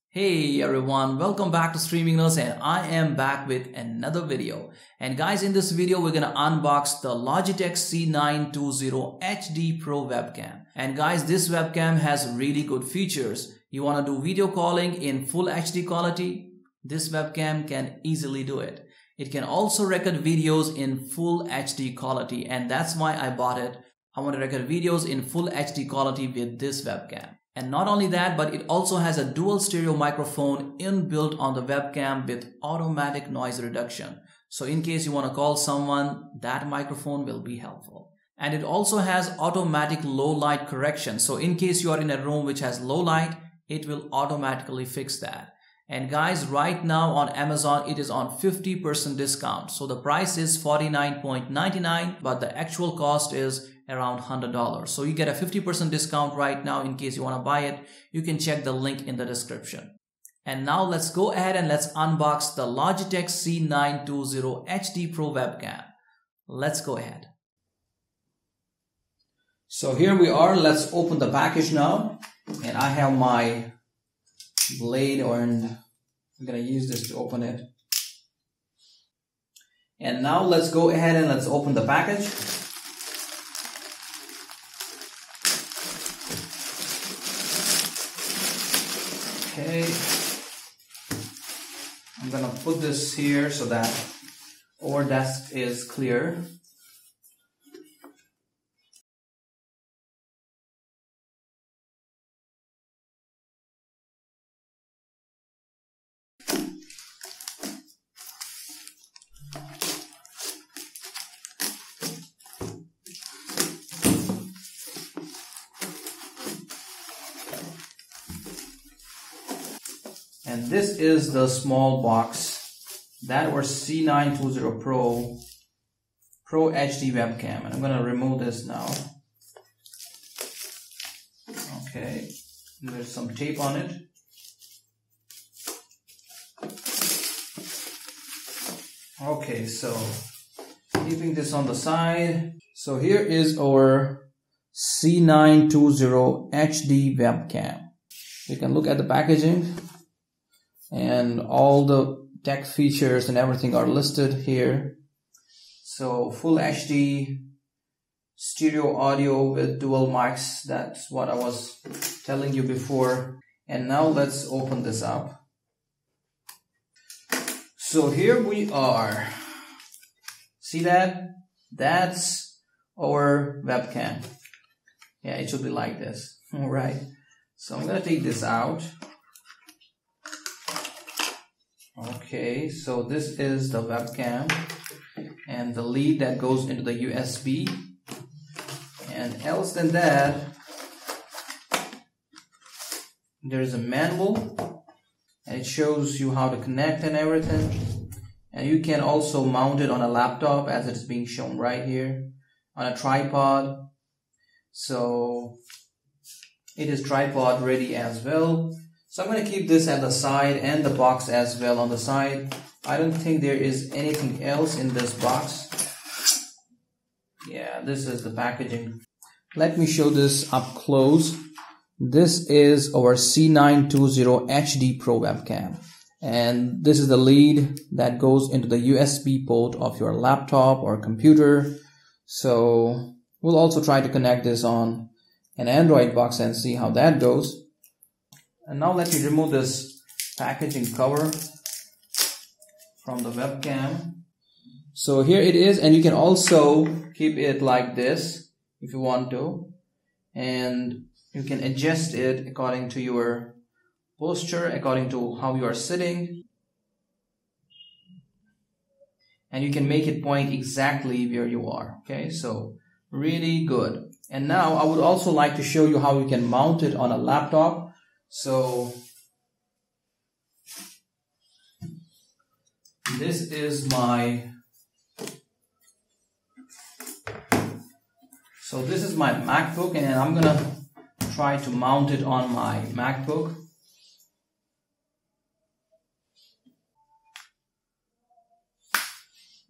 Hey everyone, welcome back to Streaming Nerds, and I am back with another video. And guys, in this video we're gonna unbox the Logitech C920 HD Pro webcam. And guys, this webcam has really good features. You wanna do video calling in full HD quality? This webcam can easily do it. It can also record videos in full HD quality, and that's why I bought it. I want to record videos in full HD quality with this webcam. And not only that, but it also has a dual stereo microphone inbuilt on the webcam with automatic noise reduction. So in case you want to call someone, that microphone will be helpful. And it also has automatic low light correction. So in case you are in a room which has low light, it will automatically fix that. And guys, right now on Amazon, it is on 50% discount. So the price is $49.99, but the actual cost is around $100. So you get a 50% discount right now in case you want to buy it. You can check the link in the description. And now let's go ahead and let's unbox the Logitech C920 HD Pro webcam. Let's go ahead. So here we are. Let's open the package now. And I have my blade, and I'm going to use this to open it. And now let's go ahead and let's open the package. Okay, I'm gonna put this here so that our desk is clear. And this is the small box that was C920 Pro HD webcam. And I'm going to remove this now. Okay, there's some tape on it. Okay, so keeping this on the side. So here is our C920 HD webcam. You can look at the packaging. And all the tech features and everything are listed here. So full HD stereo audio with dual mics. That's what I was telling you before. And now let's open this up. So here we are. See that? That's our webcam. Yeah, it should be like this. All right. So I'm going to take this out. Okay, so this is the webcam and the lead that goes into the USB. And else than that, there is a manual and it shows you how to connect and everything. And you can also mount it on a laptop as it is being shown right here, on a tripod. So it is tripod ready as well. So I'm going to keep this at the side and the box as well on the side. I don't think there is anything else in this box. Yeah, this is the packaging. Let me show this up close. This is our C920 HD Pro webcam. And this is the lead that goes into the USB port of your laptop or computer. So we'll also try to connect this on an Android box and see how that goes. And now let me remove this packaging cover from the webcam. So here it is, and you can also keep it like this if you want to. And you can adjust it according to your posture, according to how you are sitting. And you can make it point exactly where you are. Okay, so really good. And now I would also like to show you how you can mount it on a laptop. So this is my MacBook, and I'm gonna try to mount it on my MacBook.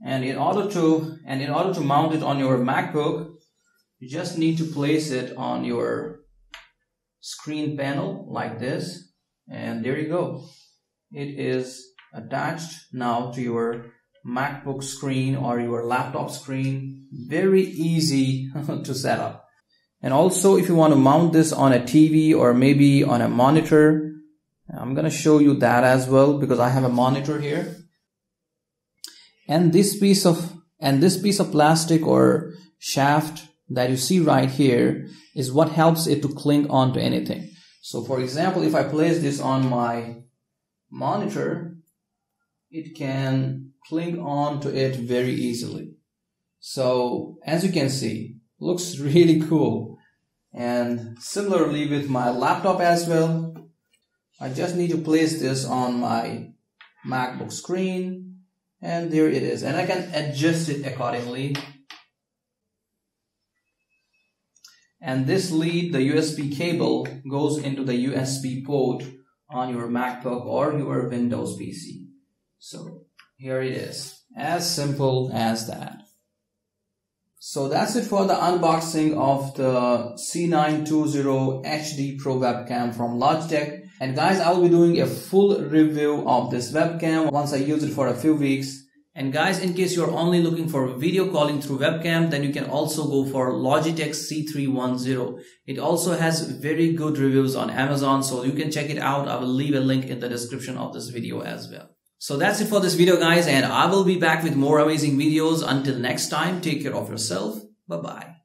And in order to mount it on your MacBook, you just need to place it on your screen panel like this. And there you go. It is attached now to your MacBook screen or your laptop screen. Very easy to set up. And also, if you want to mount this on a TV or maybe on a monitor, I'm going to show you that as well because I have a monitor here. And this piece of plastic or shaft that you see right here is what helps it to cling on to anything. So for example, if I place this on my monitor, it can cling on to it very easily. So as you can see, looks really cool. And similarly with my laptop as well, I just need to place this on my MacBook screen, and there it is. And I can adjust it accordingly. And this lead, the USB cable, goes into the USB port on your MacBook or your Windows PC. So here it is, as simple as that. So that's it for the unboxing of the C920 HD Pro webcam from Logitech. And guys, I will be doing a full review of this webcam once I use it for a few weeks. And guys, in case you're only looking for video calling through webcam, then you can also go for Logitech C920. It also has very good reviews on Amazon, so you can check it out. I will leave a link in the description of this video as well. So that's it for this video, guys, and I will be back with more amazing videos. Until next time, take care of yourself. Bye-bye.